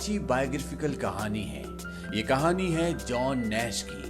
अच्छी बायोग्राफिकल कहानी है। ये कहानी है जॉन नैश की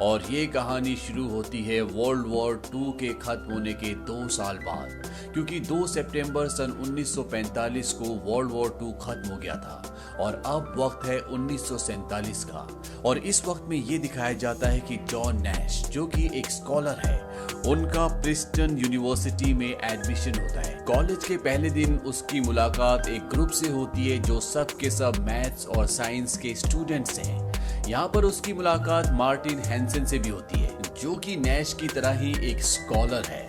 और ये कहानी शुरू होती है वर्ल्ड वॉर 2 के खत्म होने के 2 साल बाद, क्योंकि 2 सितंबर सन 1945 को वर्ल्ड वॉर 2 खत्म हो गया था और अब वक्त है 1947 का। और इस वक्त में ये दिखाया जाता है कि जॉन नैश, जो कि एक स्कॉलर है, उनका प्रिंसटन यूनिवर्सिटी में एडमिशन होता है। कॉलेज के पहले दिन उसकी मुलाकात एक ग्रुप से होती है जो सब के सब मैथ्स और साइंस के स्टूडेंट्स हैं। यहाँ पर उसकी मुलाकात मार्टिन हैंसन से भी होती है, जो कि नैश की तरह ही एक स्कॉलर है।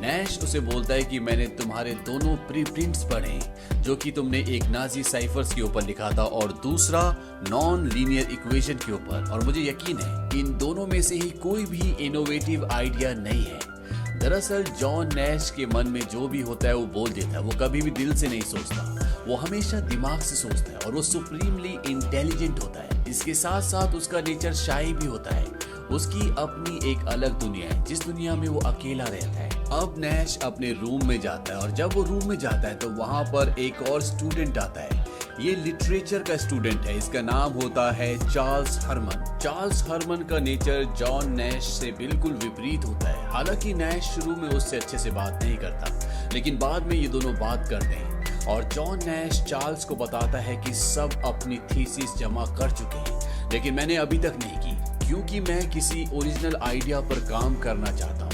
नैश उसे बोलता है कि मैंने तुम्हारे दोनों प्रीप्रिंट्स पढ़े, जो कि तुमने एक नाजी साइफर्स के ऊपर लिखा था और दूसरा नॉन लीनियर इक्वेशन के ऊपर, और मुझे यकीन है इन दोनों में से ही कोई भी इनोवेटिव आइडिया नहीं है। दरअसल जॉन नैश के मन में जो भी होता है वो बोल देता है। वो कभी भी दिल से नहीं सोचता, वो हमेशा दिमाग से सोचता है और वो सुप्रीमली इंटेलिजेंट होता है। इसके साथ साथ उसका नेचर शाई भी होता है। उसकी अपनी एक अलग दुनिया है, जिस दुनिया में वो अकेला रहता है। अब नैश अपने रूम में जाता है और जब वो रूम में जाता है तो वहां पर एक और स्टूडेंट आता है। ये लिटरेचर का स्टूडेंट है, इसका नाम होता है चार्ल्स हरमन। चार्ल्स हरमन का नेचर जॉन नैश से बिल्कुल विपरीत होता है। हालांकि नैश शुरू में उससे अच्छे से बात नहीं करता, लेकिन बाद में ये दोनों बात करते हैं और जॉन नैश चार्ल्स को बताता है कि सब अपनी थीसिस जमा कर चुके हैं, लेकिन मैंने अभी तक नहीं की, क्योंकि मैं किसी ओरिजिनल आइडिया पर काम करना चाहता हूँ।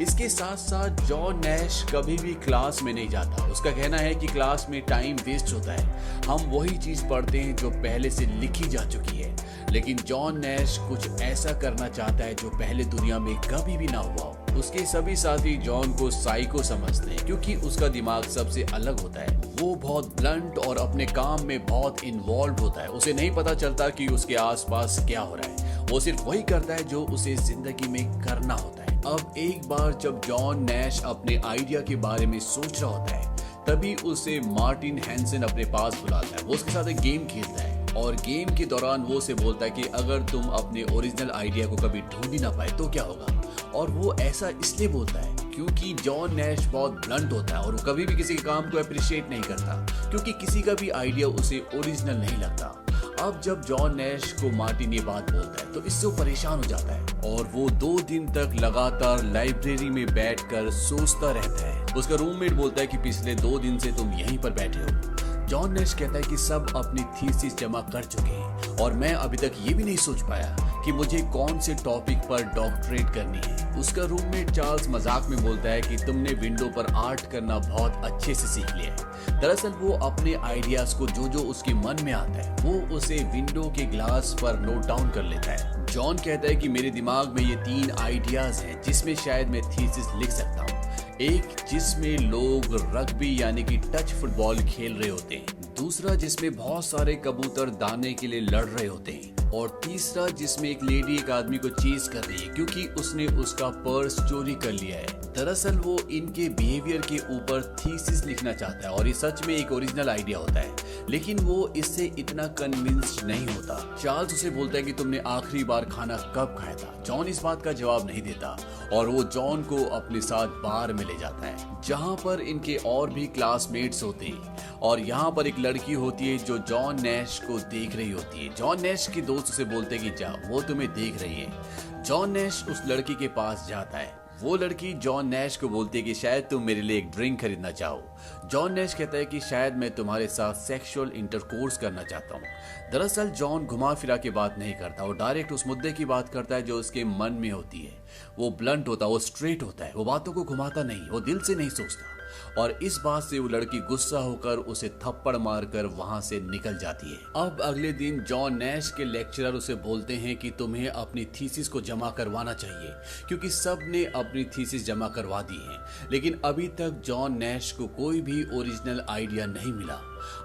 इसके साथ साथ जॉन नैश कभी भी क्लास में नहीं जाता। उसका कहना है कि क्लास में टाइम वेस्ट होता है, हम वही चीज पढ़ते हैं जो पहले से लिखी जा चुकी है। लेकिन जॉन नैश कुछ ऐसा करना चाहता है जो पहले दुनिया में कभी भी ना हुआ हो। उसके सभी साथी जॉन को साइको समझते हैं, क्योंकि उसका दिमाग सबसे अलग होता है। वो बहुत ब्लंट और अपने काम में बहुत इन्वॉल्व होता है। उसे नहीं पता चलता कि उसके आसपास क्या हो रहा है, वो सिर्फ वही करता है जो उसे जिंदगी में करना होता है। अब एक बार जब जॉन नैश अपने आइडिया के बारे में सोच रहा होता है, तभी उसे मार्टिन हैंसन अपने पास बुलाता है। वो उसके साथ एक गेम खेलता है और गेम के दौरान वो उसे बोलता है कि अगर तुम अपने ओरिजिनल आइडिया को कभी ढूंढ ही ना पाए तो क्या होगा। और वो ऐसा इसलिए बोलता है क्योंकि जॉन नैश बहुत ब्लंट होता है और वो कभी भी किसी के काम को अप्रिशिएट नहीं करता, क्योंकि किसी का भी आइडिया उसे ओरिजिनल नहीं लगता। अब जब जॉन नैश को मार्टिन ये बात बोलता है तो इससे वो परेशान हो जाता है और वो 2 दिन तक लगातार लाइब्रेरी में बैठकर सोचता रहता है। उसका रूममेट बोलता है कि पिछले 2 दिन से तुम यहीं पर बैठे हो। जॉन नैश कहता है कि सब अपनी थीसिस जमा कर चुके हैं और मैं अभी तक ये भी नहीं सोच पाया कि मुझे कौन से टॉपिक पर डॉक्टरेट करनी है। उसका रूममेट चार्ल्स मजाक में बोलता है कि तुमने विंडो पर आर्ट करना बहुत अच्छे से सीख लिया है। दरअसल वो अपने आइडियाज को जो उसके मन में आता है वो उसे विंडो के ग्लास पर नोट डाउन कर लेता है। जॉन कहता है कि मेरे दिमाग में ये 3 आइडियाज हैं जिसमें शायद मैं थीसिस लिख सकता हूँ। एक जिसमें लोग रग्बी यानी कि टच फुटबॉल खेल रहे होते हैं, दूसरा जिसमें बहुत सारे कबूतर दाने के लिए लड़ रहे होते हैं, और तीसरा जिसमें एक लेडी एक आदमी को चेज कर रही है क्योंकि उसने उसका पर्स चोरी कर लिया है। दरअसल वो इनके बिहेवियर के ऊपर थीसिस लिखना चाहता है और ये सच में एक ओरिजिनल आइडिया होता है, लेकिन वो इससे इतना कन्विंस्ड नहीं होता। चार्ल्स उसे बोलता है कि तुमने आखिरी बार खाना कब खाया था। जॉन इस बात का जवाब नहीं देता और वो जॉन को अपने साथ बार में ले जाता है, जहाँ पर इनके और भी क्लासमेट्स होते हैं और यहाँ पर एक लड़की होती है जो जॉन नैश को देख रही होती है। जॉन नैश के दोस्त उसे बोलते हैं कि जा, वो तुम्हें देख रही है। जॉन नैश उस लड़की के पास जाता है। वो लड़की जॉन नैश को बोलती है कि शायद तुम मेरे लिए एक ड्रिंक खरीदना चाहो। जॉन नैश कहता है कि शायद मैं तुम्हारे साथ सेक्सुअल इंटरकोर्स करना चाहता हूँ। दरअसल जॉन घुमा फिरा के बात नहीं करता, वो डायरेक्ट उस मुद्दे की बात करता है जो उसके मन में होती है। वो ब्लंट होता है, वो स्ट्रेट होता है, वो बातों को घुमाता नहीं, वो दिल से नहीं सोचता। और इस बात से वो लड़की गुस्सा होकर उसे थप्पड़ मारकर वहां से निकल जाती है। अब अगले दिन जॉन नैश के लेक्चरर उसे बोलते हैं कि तुम्हें अपनी थीसिस को जमा करवाना चाहिए, क्योंकि सब ने अपनी थीसिस जमा करवा दी है, लेकिन अभी तक जॉन नैश को कोई भी ओरिजिनल आइडिया नहीं मिला।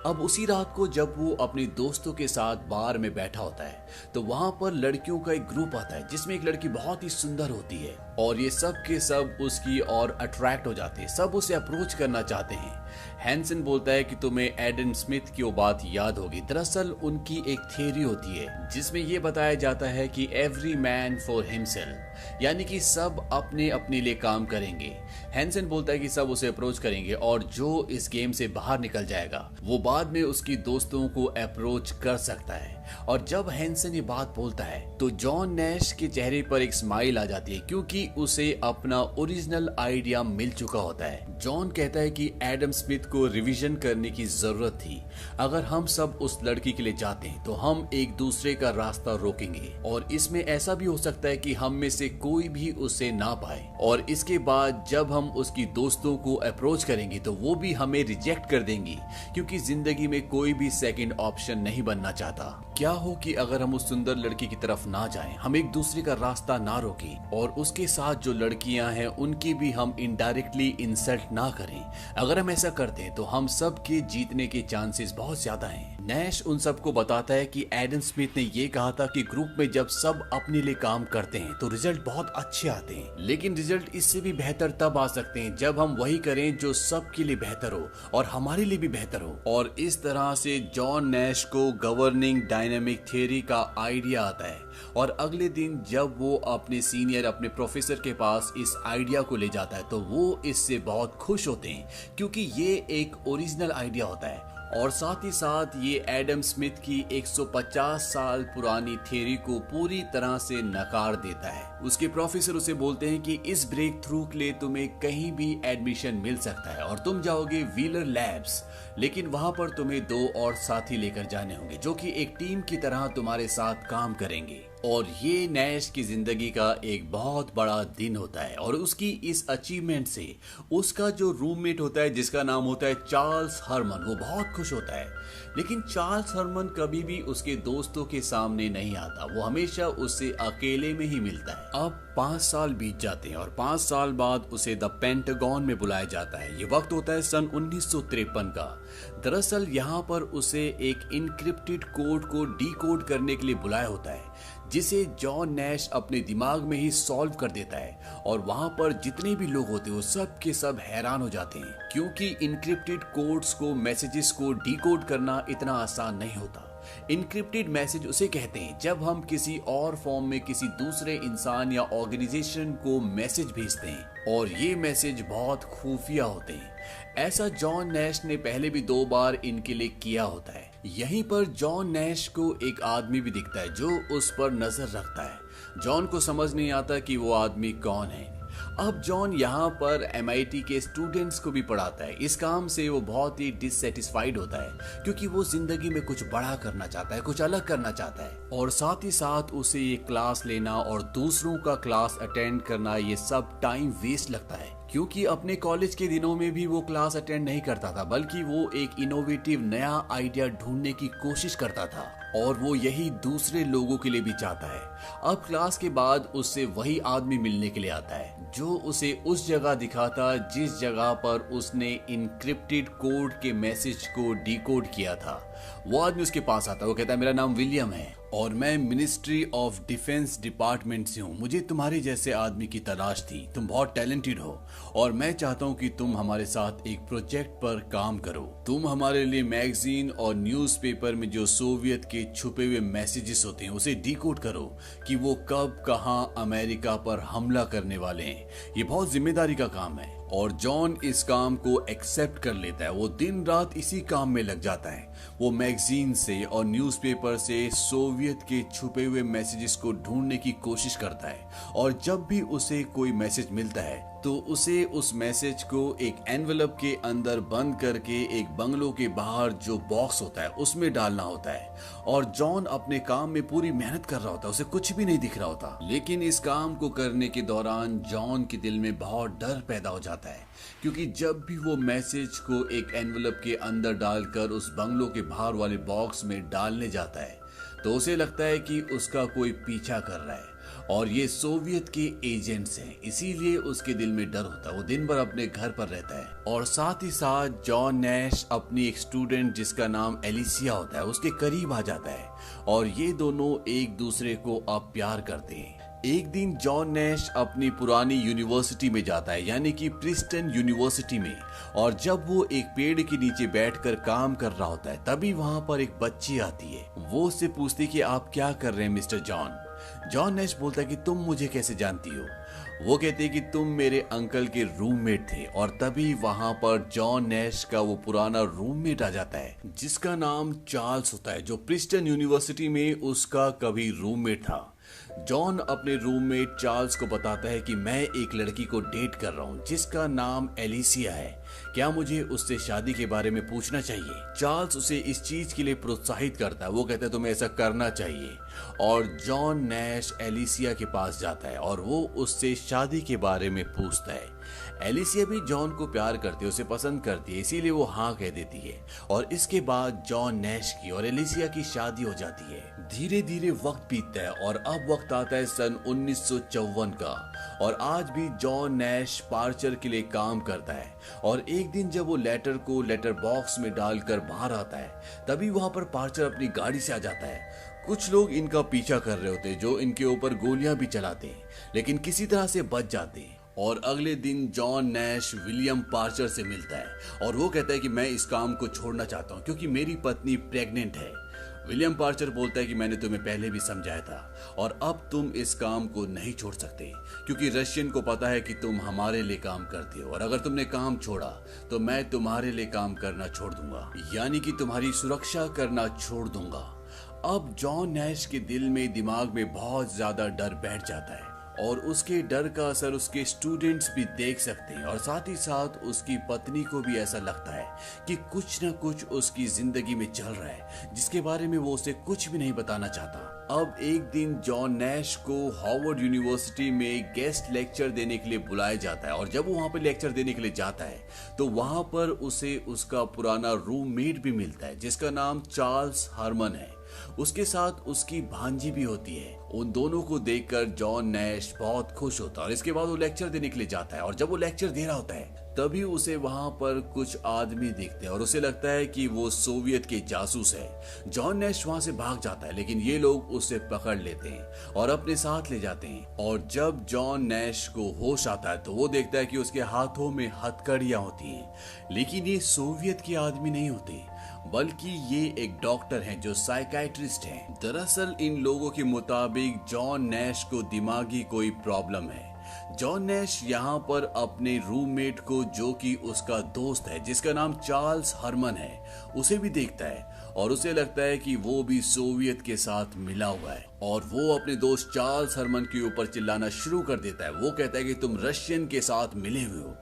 अब उसी रात को जब वो अपने दोस्तों के साथ बार में बैठा होता है तो वहां पर लड़कियों का एक ग्रुप आता है जिसमें एक लड़की बहुत ही सुंदर होती है और ये सब के सब उसकी और अट्रैक्ट हो जाते हैं, सब उसे अप्रोच करना चाहते हैं। हैंसन बोलता है कि तुम्हें एडम स्मिथ की वो बात याद होगी। दरअसल उनकी एक थ्योरी होती है जिसमें यह बताया जाता है कि एवरी मैन फॉर हिमसेल्फ, यानी कि सब अपने अपने लिए काम करेंगे। हैंसन बोलता है कि सब उसे अप्रोच करेंगे और जो इस गेम से बाहर निकल जाएगा वो वो बाद में उसकी दोस्तों को अप्रोच कर सकता है। और जब हैंसन ये बात बोलता है तो जॉन नैश के चेहरे पर एक स्माइल आ जाती है, क्योंकि उसे अपना ओरिजिनल आइडिया मिल चुका होता है। जॉन कहता है कि एडम स्मिथ को रिवीजन करने की जरूरत थी। अगर हम सब उस लड़की के लिए जाते हैं तो हम एक दूसरे का रास्ता रोकेंगे, और इसमें ऐसा भी हो सकता है कि हम में से कोई भी उसे ना पाए, और इसके बाद जब हम उसकी दोस्तों को अप्रोच करेंगे तो वो भी हमें रिजेक्ट कर देंगी, क्योंकि जिंदगी में कोई भी सेकंड ऑप्शन नहीं बनना चाहता। क्या हो कि अगर हम उस सुंदर लड़की की तरफ ना जाएं, हम एक दूसरे का रास्ता ना रोकें, और उसके साथ जो लड़कियां हैं उनकी भी हम इनडायरेक्टली इंसल्ट ना करें। अगर हम ऐसा करते हैं तो हम सब के जीतने के चांसेस बहुत ज्यादा हैं। नैश उन सबको बताता है कि एडम स्मिथ ने ये कहा था कि ग्रुप में जब सब अपने लिए काम करते हैं तो रिजल्ट बहुत अच्छे आते हैं, लेकिन रिजल्ट इससे भी बेहतर तब आ सकते हैं जब हम वही करें जो सबके लिए बेहतर हो और हमारे लिए भी बेहतर हो। और इस तरह से जॉन नैश को गवर्निंग डायनामिक थ्योरी का आइडिया आता है, और अगले दिन जब वो अपने सीनियर अपने प्रोफेसर के पास इस आइडिया को ले जाता है तो वो इससे बहुत खुश होते हैं, क्योंकि ये एक ओरिजिनल आइडिया होता है, और साथ ही साथ ये एडम स्मिथ की 150 साल पुरानी थ्योरी को पूरी तरह से नकार देता है। उसके प्रोफेसर उसे बोलते हैं कि इस ब्रेक थ्रू के लिए तुम्हें कहीं भी एडमिशन मिल सकता है और तुम जाओगे व्हीलर लैब्स, लेकिन वहां पर तुम्हें 2 और साथी लेकर जाने होंगे जो कि एक टीम की तरह तुम्हारे साथ काम करेंगे। और ये नैश की जिंदगी का एक बहुत बड़ा दिन होता है, और उसकी इस अचीवमेंट से उसका जो रूममेट होता है जिसका नाम होता है चार्ल्स हरमन, वो बहुत खुश होता है। लेकिन चार्ल्स हरमन कभी भी उसके दोस्तों के सामने नहीं आता, वो हमेशा उससे अकेले में ही मिलता है। अब 5 साल बीत जाते हैं और 5 साल बाद उसे द पेंटागन में बुलाया जाता है। ये वक्त होता है सन 1953 का। दरअसल यहाँ पर उसे एक इनक्रिप्टेड कोड को डीकोड करने के लिए बुलाया होता है, जिसे जॉन नैश अपने दिमाग में ही सॉल्व कर देता है, और वहां पर जितने भी लोग होते हैं वो सब के सब हैरान हो जाते हैं, क्योंकि इनक्रिप्टेड कोड्स को मैसेजेस को डीकोड करना इतना आसान नहीं होता। इनक्रिप्टेड मैसेज उसे कहते हैं जब हम किसी और फॉर्म में किसी दूसरे इंसान या ऑर्गेनाइजेशन को मैसेज भेजते हैं, और ये मैसेज बहुत खुफिया होते हैं। ऐसा जॉन नैश ने पहले भी 2 बार इनके लिए किया होता है। यहीं पर जॉन नैश को एक आदमी भी दिखता है जो उस पर नजर रखता है। जॉन को समझ नहीं आता कि वो आदमी कौन है। अब जॉन यहाँ पर MIT के स्टूडेंट्स को भी पढ़ाता है। इस काम से वो बहुत ही डिससेटिस्फाइड होता है, क्योंकि वो जिंदगी में कुछ बड़ा करना चाहता है, कुछ अलग करना चाहता है, और साथ ही साथ उसे ये क्लास लेना और दूसरों का क्लास अटेंड करना ये सब टाइम वेस्ट लगता है, क्योंकि अपने कॉलेज के दिनों में भी वो क्लास अटेंड नहीं करता था, बल्कि वो एक इनोवेटिव नया आइडिया ढूंढने की कोशिश करता था, और वो यही दूसरे लोगों के लिए भी चाहता है। अब क्लास के बाद उससे वही आदमी मिलने के लिए आता है जो उसे उस जगह दिखाता जिस जगह पर उसने इनक्रिप्टेड कोड के मैसेज को डिकोड किया था। वो आदमी उसके पास आता है, वो कहता है मेरा नाम विलियम है और मैं मिनिस्ट्री ऑफ डिफेंस डिपार्टमेंट से हूँ। मुझे तुम्हारे जैसे आदमी की तलाश थी, तुम बहुत टैलेंटेड हो और मैं चाहता हूँ कि तुम हमारे साथ एक प्रोजेक्ट पर काम करो। तुम हमारे लिए मैगजीन और न्यूज़पेपर में जो सोवियत के छुपे हुए मैसेजेस होते हैं उसे डिकोड करो कि वो कब कहाँ अमेरिका पर हमला करने वाले हैं। ये बहुत जिम्मेदारी का काम है और जॉन इस काम को एक्सेप्ट कर लेता है। वो दिन रात इसी काम में लग जाता है। वो मैगजीन से और न्यूज़पेपर से सोवियत के छुपे हुए मैसेजेस को ढूंढने की कोशिश करता है और जब भी उसे कोई मैसेज मिलता है तो उसे उस मैसेज को एक एनवेलप के अंदर बंद करके एक बंगलों के बाहर जो बॉक्स होता है उसमें डालना होता है। और जॉन अपने काम में पूरी मेहनत कर रहा होता है, उसे कुछ भी नहीं दिख रहा होता, लेकिन इस काम को करने के दौरान जॉन के दिल में बहुत डर पैदा हो जाता है, क्योंकि जब भी वो मैसेज को एक एनवेलप के अंदर डालकर उस बंगलों के बाहर वाले बॉक्स में डालने जाता है तो उसे लगता है कि उसका कोई पीछा कर रहा है और ये सोवियत के एजेंट्स हैं, इसीलिए उसके दिल में डर होता है। वो दिन भर अपने घर पर रहता है और साथ ही साथ जॉन नैश अपनी एक स्टूडेंट जिसका नाम एलिसिया होता है उसके करीब आ जाता है और ये दोनों एक दूसरे को अब प्यार करते हैं। एक दिन जॉन नैश अपनी पुरानी यूनिवर्सिटी में जाता है, यानी कि प्रिंसटन यूनिवर्सिटी में, और जब वो एक पेड़ के नीचे बैठकर काम कर रहा होता है तभी वहां पर एक बच्ची आती है। वो उससे पूछती कि आप क्या कर रहे हैं मिस्टर जॉन। जॉन नैश बोलता है कि तुम मुझे कैसे जानती हो। वो कहते हैं कि तुम मेरे अंकल के रूममेट थे, और तभी वहां पर जॉन नैश का वो पुराना रूममेट आ जाता है जिसका नाम चार्ल्स होता है, जो प्रिंसटन यूनिवर्सिटी में उसका कभी रूममेट था। जॉन अपने रूममेट चार्ल्स को बताता है कि मैं एक लड़की को डेट कर रहा हूँ जिसका नाम एलिसिया है, क्या मुझे उससे शादी के बारे में पूछना चाहिए। चार्ल्स उसे इस चीज के लिए प्रोत्साहित करता है, वो कहता है तुम्हें ऐसा करना चाहिए। और जॉन नैश एलिसिया के पास जाता है और वो उससे शादी के बारे में पूछता है। एलिसिया भी जॉन को प्यार करती है, उसे पसंद करती है, इसीलिए वो हाँ कह देती है। और इसके बाद जॉन नैश की और एलिसिया की शादी हो जाती है। धीरे धीरे वक्त बीतता है और अब वक्त आता है सन 1954 का, और आज भी जॉन नैश पार्चर के लिए काम करता है। और एक दिन जब वो लेटर को लेटर बॉक्स में डालकर बाहर आता है, तभी वहां पर पार्चर अपनी गाड़ी से आ जाता है। कुछ लोग इनका पीछा कर रहे होते हैं जो इनके ऊपर गोलियां भी चलाते हैं, लेकिन किसी तरह से बच जाते हैं। और अगले दिन जॉन नैश विलियम पार्चर से मिलता है और वो कहता है कि मैं इस काम को छोड़ना चाहता हूँ क्योंकि मेरी पत्नी प्रेग्नेंट है। विलियम पार्चर बोलता है कि मैंने तुम्हें पहले भी समझाया था और अब तुम इस काम को नहीं छोड़ सकते क्योंकि रशियन को पता है कि तुम हमारे लिए काम करते हो, और अगर तुमने काम छोड़ा तो मैं तुम्हारे लिए काम करना छोड़ दूंगा, यानी कि तुम्हारी सुरक्षा करना छोड़ दूंगा। अब जॉन नैश के दिल में दिमाग में बहुत ज्यादा डर बैठ जाता है और उसके डर का असर उसके स्टूडेंट्स भी देख सकते हैं, और साथ ही साथ उसकी पत्नी को भी ऐसा लगता है कि कुछ न कुछ उसकी जिंदगी में चल रहा है जिसके बारे में वो उसे कुछ भी नहीं बताना चाहता। अब एक दिन जॉन नैश को हार्वर्ड यूनिवर्सिटी में गेस्ट लेक्चर देने के लिए बुलाया जाता है, और जब वो वहां पर लेक्चर देने के लिए जाता है तो वहां पर उसे उसका पुराना रूममेट भी मिलता है जिसका नाम चार्ल्स हरमन है। उसके साथ उसकी भांजी भी होती है। उन दोनों को देखकर जॉन नैश बहुत खुश होता है और इसके बाद वो लेक्चर देने के लिए जाता है, और जब वो लेक्चर दे रहा होता है तभी उसे वहां पर कुछ आदमी दिखते हैं और उसे लगता है कि वो सोवियत के जासूस है। जॉन नैश वहां से भाग जाता है, लेकिन ये लोग उसे पकड़ लेते हैं और अपने साथ ले जाते हैं। और जब जॉन नैश को होश आता है तो वो देखता है कि उसके हाथों में हथकड़ियां होती हैं, लेकिन ये सोवियत के आदमी नहीं होते बल्कि ये एक डॉक्टर हैं जो साइकाइट्रिस्ट हैं। दरअसल इन लोगों के मुताबिक जॉन नैश को दिमागी कोई प्रॉब्लम है। जॉन नैश यहाँ पर अपने रूममेट को, जो कि उसका दोस्त है जिसका नाम चार्ल्स हरमन है, उसे भी देखता है और उसे लगता है कि वो भी सोवियत के साथ मिला हुआ है, और वो अपने दोस्त चार्ल्स हरमन के ऊपर चिल्लाना शुरू कर देता है। वो कहता है कि तुम रशियन के साथ मिले हुए हो।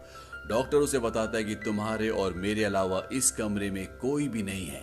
डॉक्टर उसे बताता है कि तुम्हारे और मेरे अलावा इस कमरे में कोई भी नहीं है,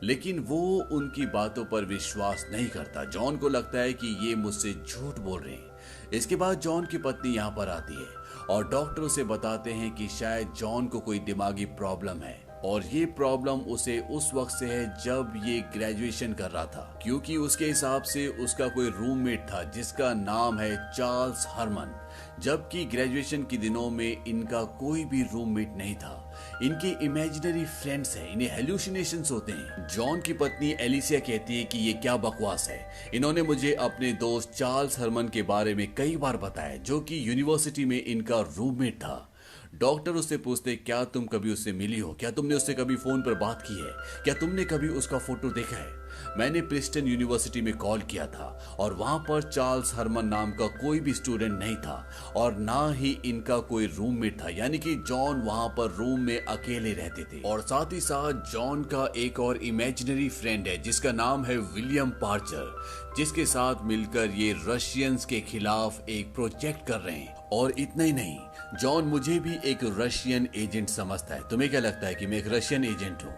लेकिन वो उनकी बातों पर विश्वास नहीं करता। जॉन को लगता है कि ये मुझसे झूठ बोल रहे हैं। इसके बाद जॉन की पत्नी यहाँ पर आती है और डॉक्टर उसे बताते हैं कि शायद जॉन को कोई दिमागी प्रॉब्लम है, और ये प्रॉब्लम उसे उस वक्त से है जब ये ग्रेजुएशन कर रहा था, क्योंकि उसके हिसाब से उसका कोई रूममेट था जिसका नाम है चार्ल्स हरमन, जबकि ग्रेजुएशन के दिनों में इनका कोई भी रूममेट नहीं था। इनके इमेजिनरी फ्रेंड्स हैं, इन्हें हेलुसिनेशंस होते हैं। जॉन की पत्नी एलिसिया कहती है कि ये क्या बकवास है, इन्होंने मुझे अपने दोस्त चार्ल्स हरमन के बारे में कई बार बताया जो कि यूनिवर्सिटी में इनका रूममेट था। डॉक्टर उससे पूछते क्या तुम कभी उससे मिली हो, क्या तुमने उससे कभी फोन पर बात की है, क्या तुमने कभी उसका फोटो देखा है। मैंने प्रिंसटन यूनिवर्सिटी में कॉल किया था और वहां पर चार्ल्स हरमन नाम का कोई भी स्टूडेंट नहीं था और ना ही इनका कोई रूममेट था, यानी कि जॉन वहां पर रूम में अकेले रहते थे। और साथ ही साथ जॉन का एक और इमेजिनरी फ्रेंड है जिसका नाम है विलियम पार्चर, जिसके साथ मिलकर ये रशियंस के खिलाफ एक प्रोजेक्ट कर रहे हैं। और इतना ही नहीं, जॉन मुझे भी एक रशियन एजेंट समझता है। तुम्हें क्या लगता है कि मैं एक रशियन एजेंट हूँ?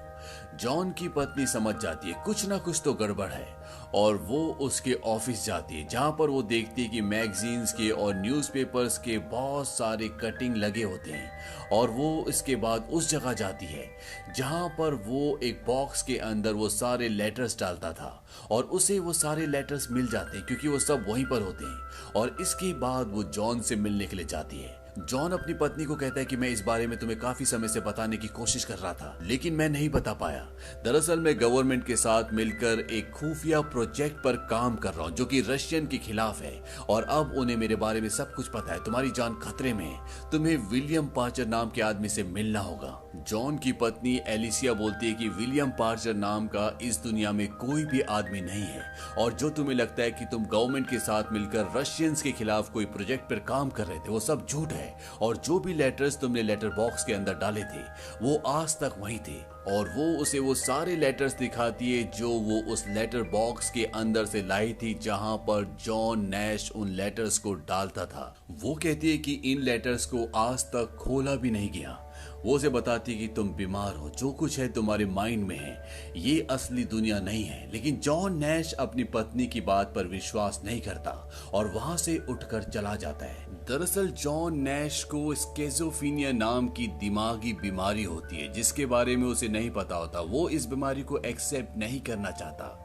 जॉन की पत्नी समझ जाती है कुछ ना कुछ तो गड़बड़ है, और वो उसके ऑफिस जाती है जहां पर वो देखती है कि मैगजीन्स के और न्यूज़पेपर्स के बहुत सारे कटिंग लगे होते हैं। और वो इसके बाद उस जगह जाती है जहां पर वो एक बॉक्स के अंदर वो सारे लेटर्स डालता था, और उसे वो सारे लेटर्स मिल जाते हैं क्योंकि वो सब वहीं पर होते हैं। और इसके बाद वो जॉन से मिलने के लिए जाती है जॉन अपनी पत्नी को कहता है कि मैं इस बारे में तुम्हें काफी समय से बताने की कोशिश कर रहा था, लेकिन मैं नहीं बता पाया। दरअसल मैं गवर्नमेंट के साथ मिलकर एक खुफिया प्रोजेक्ट पर काम कर रहा हूँ जो कि रशियन के खिलाफ है, और अब उन्हें मेरे बारे में सब कुछ पता है। तुम्हारी जान खतरे में है, तुम्हें विलियम पार्चर नाम के आदमी से मिलना होगा। जॉन की पत्नी एलिसिया बोलती है कि विलियम पार्चर नाम का इस दुनिया में कोई भी आदमी नहीं है, और जो तुम्हें लगता है कि तुम गवर्नमेंट के साथ मिलकर रशियंस के खिलाफ कोई प्रोजेक्ट पर काम कर रहे थे, वो सब झूठ है। और जो भी लेटर्स तुमने लेटर बॉक्स के अंदर डाले थे वो आज तक वही थे, और वो उसे वो सारे लेटर्स दिखाती है जो वो उस लेटर बॉक्स के अंदर से लाई थी जहां पर जॉन नैश उन लेटर्स को डालता था। वो कहती है कि इन लेटर्स को आज तक खोला भी नहीं गया। वो उसे बताती कि तुम बीमार हो, जो कुछ है तुम्हारे माइंड में है, ये असली दुनिया नहीं है। लेकिन जॉन नैश अपनी पत्नी की बात पर विश्वास नहीं करता और वहां से उठकर चला जाता है। दरअसल जॉन नैश को स्किज़ोफ्रेनिया नाम की दिमागी बीमारी होती है जिसके बारे में उसे नहीं पता होता। वो इस बीमारी को एक्सेप्ट नहीं करना चाहता।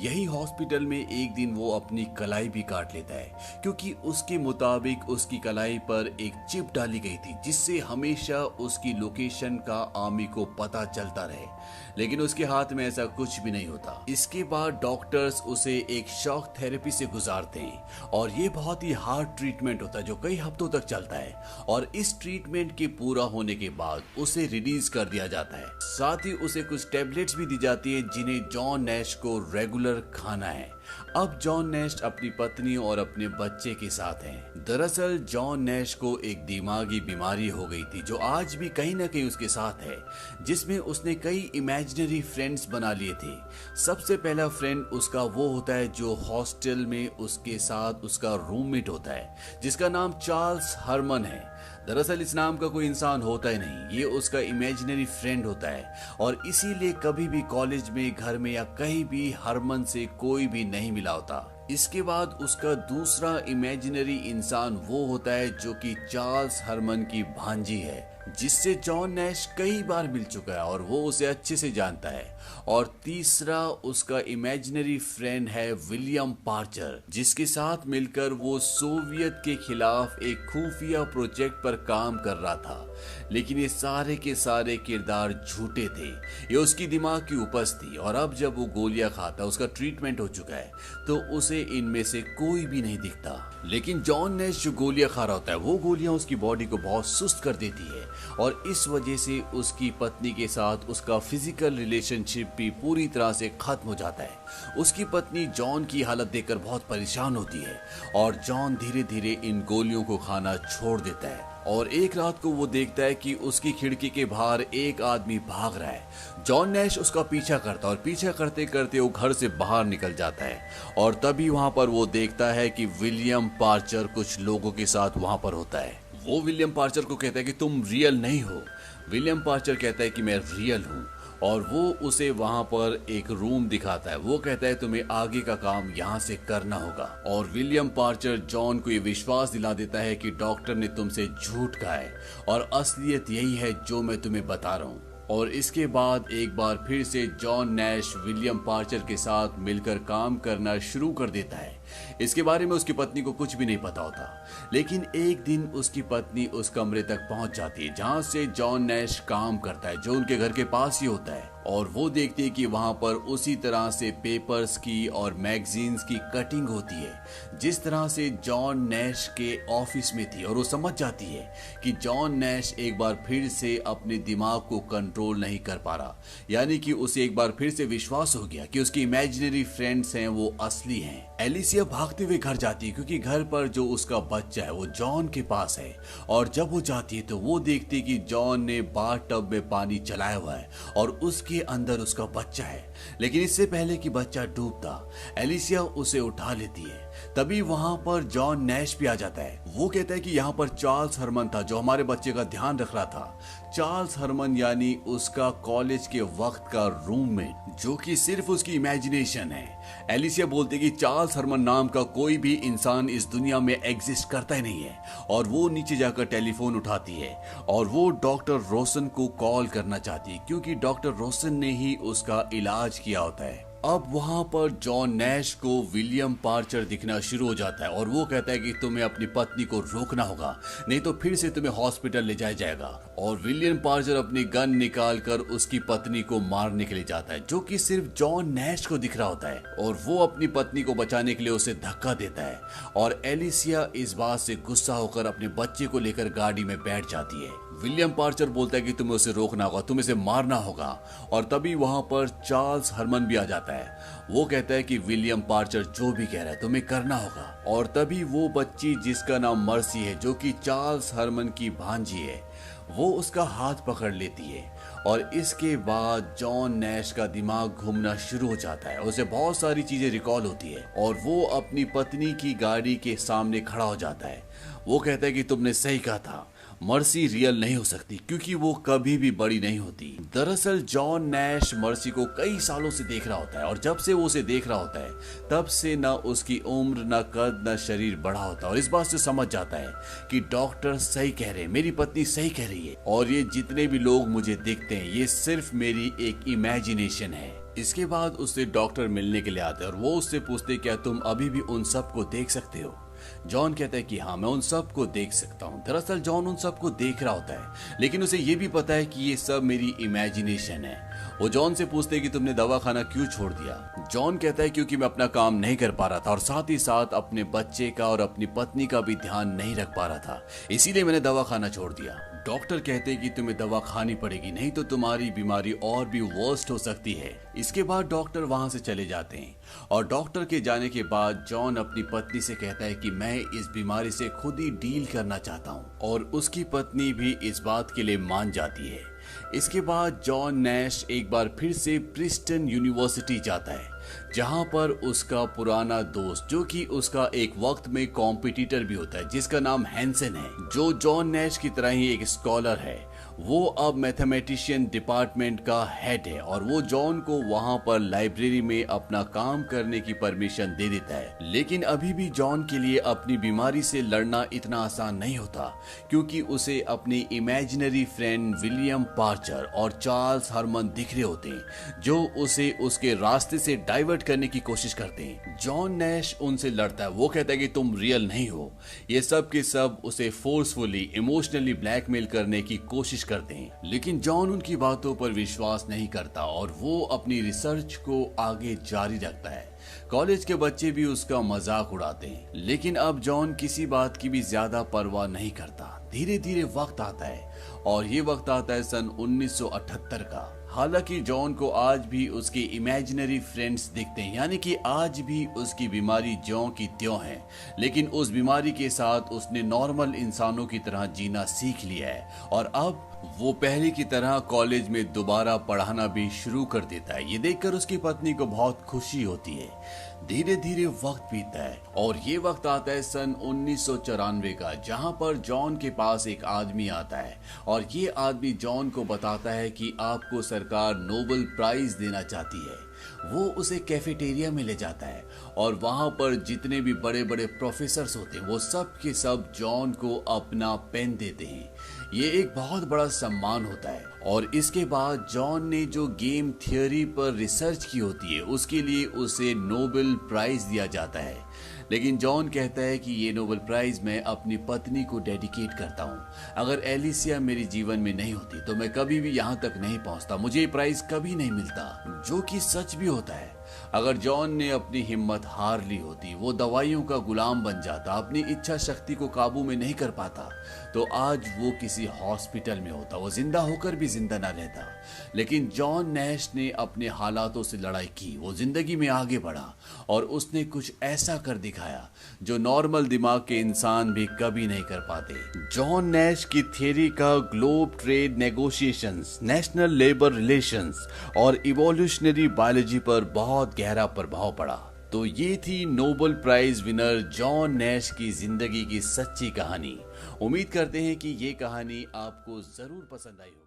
यही हॉस्पिटल में एक दिन वो अपनी कलाई भी काट लेता है, क्योंकि उसके मुताबिक उसकी कलाई पर एक चिप डाली गई थी जिससे हमेशा उसकी लोकेशन का आर्मी को पता चलता रहे, लेकिन उसके हाथ में ऐसा कुछ भी नहीं होता। इसके बाद डॉक्टर्स उसे एक शॉक थेरेपी से गुजारते हैं, और ये बहुत ही हार्ड ट्रीटमेंट होता है जो कई हफ्तों तक चलता है, और इस ट्रीटमेंट के पूरा होने के बाद उसे रिलीज कर दिया जाता है। साथ ही उसे कुछ टेबलेट्स भी दी जाती है जिन्हें जॉन नैश को रेगुलर खाना है। अब जॉन नैश अपनी पत्नी और अपने बच्चे के साथ हैं। दरअसल जॉन नैश को एक दिमागी बीमारी हो गई थी जो आज भी कहीं ना कहीं उसके साथ है, जिसमें उसने कई इमेजिनरी फ्रेंड्स बना लिए थे। सबसे पहला फ्रेंड उसका वो होता है जो हॉस्टल में उसके साथ उसका रूममेट होता है, जिसका नाम चार्ल्स हरमन है। दरअसल इस नाम का कोई इंसान होता ही नहीं, ये उसका इमेजिनरी फ्रेंड होता है, और इसीलिए कभी भी कॉलेज में, घर में या कहीं भी हरमन से कोई भी नहीं मिला होता। इसके बाद उसका दूसरा इमेजिनरी इंसान वो होता है जो कि चार्ल्स हरमन की भांजी है, जिससे जॉन नैश कई बार मिल चुका है और वो उसे अच्छे से जानता है। और तीसरा उसका इमेजिनरी फ्रेंड है विलियम पार्चर, जिसके साथ मिलकर वो सोवियत के खिलाफ एक खुफिया प्रोजेक्ट पर काम कर रहा था। लेकिन ये सारे के सारे किरदार झूठे थे, ये उसकी दिमाग की उपज थी, और अब जब वो गोलियां खाता, उसका ट्रीटमेंट हो चुका है, तो उसे इनमें से कोई भी नहीं दिखता। लेकिन जॉन नैश जो गोलियां खा रहा होता है, वो गोलियां उसकी बॉडी को बहुत सुस्त कर देती है, और इस वजह से उसकी पत्नी के साथ उसका फिजिकल रिलेशनशिप भी पूरी तरह से खत्म हो जाता है। उसकी पत्नी जॉन की हालत देखकर बहुत परेशान होती है, और जॉन धीरे धीरे इन गोलियों को खाना छोड़ देता है। और एक रात को वो देखता है कि उसकी खिड़की के बाहर एक आदमी भाग रहा है। जॉन नैश उसका पीछा करता है, और पीछा करते करते वो घर से बाहर निकल जाता है, और तभी वहां पर वो देखता है कि विलियम पार्चर कुछ लोगों के साथ वहां पर होता है। वो विलियम पार्चर को कहता है कि तुम रियल नहीं हो। विलियम पार्चर कहता है कि मैं रियल हूँ, और वो उसे वहां पर एक रूम दिखाता है। वो कहता है तुम्हें आगे का काम यहाँ से करना होगा, और विलियम पार्चर जॉन को ये विश्वास दिला देता है कि डॉक्टर ने तुमसे झूठ कहा है और असलियत यही है जो मैं तुम्हें बता रहा हूँ। और इसके बाद एक बार फिर से जॉन नैश विलियम पार्चर के साथ मिलकर काम करना शुरू कर देता है। इसके बारे में उसकी पत्नी को कुछ भी नहीं पता होता, लेकिन एक दिन उसकी पत्नी उस कमरे तक पहुंच जाती है जहां से जॉन नैश काम करता है, जो उनके घर के पास ही होता है, और वो देखती है कि वहां पर उसी तरह से पेपर्स की और मैगजीन्स की कटिंग होती है जिस तरह से जॉन नैश के ऑफिस में थी। और वो समझ जाती है कि जॉन नैश एक बार फिर से अपने दिमाग को कंट्रोल नहीं कर पा रहा, यानी कि उसे एक बार फिर से विश्वास हो गया कि उसकी इमेजिनरी फ्रेंड्स हैं वो असली हैं। एलिसिया भागते हुए घर जाती है, क्योंकि घर पर जो उसका बच्चा है वो जॉन के पास है, और जब वो जाती है तो वो देखती है कि जॉन ने बाथ टब में पानी चलाया हुआ है और उसके अंदर उसका बच्चा है। लेकिन इससे पहले कि बच्चा डूबता, एलिसिया उसे उठा लेती है। तभी वहां पर जॉन नैश भी आ जाता है। वो कहता है कि यहाँ पर चार्ल्स हरमन था जो हमारे बच्चे का ध्यान रख रहा था। चार्ल्स हरमन यानी उसका कॉलेज के वक्त का रूममेट, जो कि सिर्फ उसकी इमेजिनेशन है। एलिसिया बोलती है कि चार्ल्स हरमन नाम का कोई भी इंसान इस दुनिया में एग्जिस्ट करता ही नहीं है, और वो नीचे जाकर टेलीफोन उठाती है और वो डॉक्टर रोसन को कॉल करना चाहती है, क्योंकि डॉक्टर रोसन ने ही उसका इलाज किया होता है। अब वहां पर जॉन नैश को विलियम पार्चर दिखना शुरू हो जाता है और वो कहता है कि तुम्हें अपनी पत्नी को रोकना होगा, नहीं तो फिर से तुम्हें हॉस्पिटल ले जाया जाएगा। और विलियम पार्चर अपनी गन निकाल कर उसकी पत्नी को मारने के लिए जाता है, जो कि सिर्फ जॉन नैश को दिख रहा होता है। और वो अपनी पत्नी को बचाने के लिए उसे धक्का देता है और एलिसिया इस बात से गुस्सा होकर अपने बच्चे को लेकर गाड़ी में बैठ जाती है। विलियम पार्चर बोलता है कि तुम्हें उसे रोकना होगा, तुम्हें इसे मारना होगा। और तभी वहां पर चार्ल्स हरमन भी आ जाता है। वो कहता है कि विलियम पार्चर जो भी कह रहा है तुम्हें करना होगा। और तभी वो बच्ची जिसका नाम मर्सी है, जो कि चार्ल्स हरमन की भांजी है, वो उसका हाथ पकड़ लेती है। और इसके बाद जॉन नैश का दिमाग घूमना शुरू हो जाता है, उसे बहुत सारी चीजें रिकॉल होती है और वो अपनी पत्नी की गाड़ी के सामने खड़ा हो जाता है। वो कहता है कि तुमने सही कहा था, मर्सी रियल नहीं हो सकती क्योंकि वो कभी भी बड़ी नहीं होती। दरअसल जॉन नैश मर्सी को कई सालों से देख रहा होता है और जब से वो उसे देख रहा होता है तब से ना उसकी उम्र, ना कद, ना शरीर बढ़ा होता है। और इस बात से समझ जाता है कि डॉक्टर सही कह रहे हैं, मेरी पत्नी सही कह रही है और ये जितने भी लोग मुझे देखते हैं ये सिर्फ मेरी एक इमेजिनेशन है। इसके बाद उससे डॉक्टर मिलने के लिए आते हैं और वो उससे पूछते क्या तुम अभी भी उन सब को देख सकते हो। जॉन कहता है कि हाँ, मैं उन सब को देख सकता हूँ। दरअसल जॉन उन सब को देख रहा होता है, लेकिन उसे ये भी पता है कि ये सब मेरी इमेजिनेशन है। वो जॉन से पूछते हैं कि तुमने दवाखाना क्यों छोड़ दिया। जॉन कहता है क्योंकि मैं अपना काम नहीं कर पा रहा था और साथ ही साथ अपने बच्चे का और अपनी पत्नी का भी ध्यान नहीं रख पा रहा था, इसीलिए मैंने दवाखाना छोड़ दिया। डॉक्टर कहते हैं कि तुम्हें दवा खानी पड़ेगी, नहीं तो तुम्हारी बीमारी और भी वर्स्ट हो सकती है। इसके बाद डॉक्टर वहां से चले जाते हैं और डॉक्टर के जाने के बाद जॉन अपनी पत्नी से कहता है कि मैं इस बीमारी से खुद ही डील करना चाहता हूं और उसकी पत्नी भी इस बात के लिए मान जाती है। इसके बाद जॉन नैश एक बार फिर से प्रिंसटन यूनिवर्सिटी जाता है, जहां पर उसका पुराना दोस्त, जो कि उसका एक वक्त में कॉम्पिटिटर भी होता है, जिसका नाम हैंसन है, जो जॉन नैश की तरह ही एक स्कॉलर है, वो अब मैथमेटिशियन डिपार्टमेंट का हेड है और वो जॉन को वहां पर लाइब्रेरी में अपना काम करने की परमिशन दे देता है। लेकिन अभी भी जॉन के लिए अपनी बीमारी से लड़ना इतना आसान नहीं होता, क्योंकि उसे अपनी इमेजिनरी फ्रेंड विलियम पार्चर और चार्ल्स हरमन दिख रहे होते हैं, जो उसे उसके रास्ते से डाइवर्ट करने की कोशिश करते हैं। जॉन नैश उनसे लड़ता है। वो कहता है कि तुम रियल नहीं हो। ये सब के सब उसे फोर्सफुली इमोशनली ब्लैकमेल करने की कोशिश करते हैं, लेकिन जॉन उनकी बातों पर विश्वास नहीं करता और वो अपनी रिसर्च को आगे जारी रखता है। कॉलेज के बच्चे भी उसका मजाक उड़ाते हैं, लेकिन अब जॉन किसी बात की भी ज्यादा परवाह नहीं करता। धीरे धीरे वक्त आता है और ये वक्त आता है सन 1978 का। हालांकि जॉन को आज भी उसके इमेजिनरी फ्रेंड्स दिखते हैं, यानी कि आज भी उसकी बीमारी ज्यों की त्यों है, लेकिन उस बीमारी के साथ उसने नॉर्मल इंसानों की तरह जीना सीख लिया है और अब वो पहले की तरह कॉलेज में दोबारा पढ़ाना भी शुरू कर देता है। ये देखकर उसकी पत्नी को बहुत खुशी होती है। धीरे धीरे वक्त बीतता है और ये वक्त आता है सन 1994 का, जहां पर जॉन के पास एक आदमी आता है और ये आदमी जॉन को बताता है कि आपको सरकार नोबेल प्राइज देना चाहती है। वो उसे कैफेटेरिया में ले जाता है और वहां पर जितने भी बड़े बड़े प्रोफेसर्स होते हैं वो सब के सब जॉन को अपना पेन देते हैं। ये एक बहुत बड़ा सम्मान होता है और इसके बाद जॉन ने जो गेम थियोरी पर रिसर्च की होती है उसके लिए उसे नोबेल प्राइज दिया जाता है। लेकिन जॉन कहता है कि ये नोबेल प्राइज मैं अपनी पत्नी को डेडिकेट करता हूँ। अगर एलिसिया मेरे जीवन में नहीं होती तो मैं कभी भी यहाँ तक नहीं पहुँचता, मुझे ये प्राइज कभी नहीं मिलता। जो कि सच भी होता है। अगर जॉन ने अपनी हिम्मत हार ली होती, वो दवाइयों का गुलाम बन जाता, अपनी इच्छा शक्ति को काबू में नहीं कर पाता, तो आज वो किसी हॉस्पिटल में होता, वो जिंदा होकर भी जिंदा ना रहता। लेकिन जॉन नैश ने अपने हालातों से लड़ाई की, वो जिंदगी में आगे बढ़ा और उसने कुछ ऐसा कर दिखाया जो नॉर्मल दिमाग के इंसान भी कभी नहीं कर पाते। जॉन नैश की थियरी का global trade negotiations, national labour relations और इवोल्यूशनरी बायोलॉजी पर बहुत गहरा प्रभाव पड़ा। तो ये थी Nobel prize winner John Nash की जिंदगी की सच्ची कहानी। उम्मीद करते हैं कि ये कहानी आपको जरूर पसंद आई हो।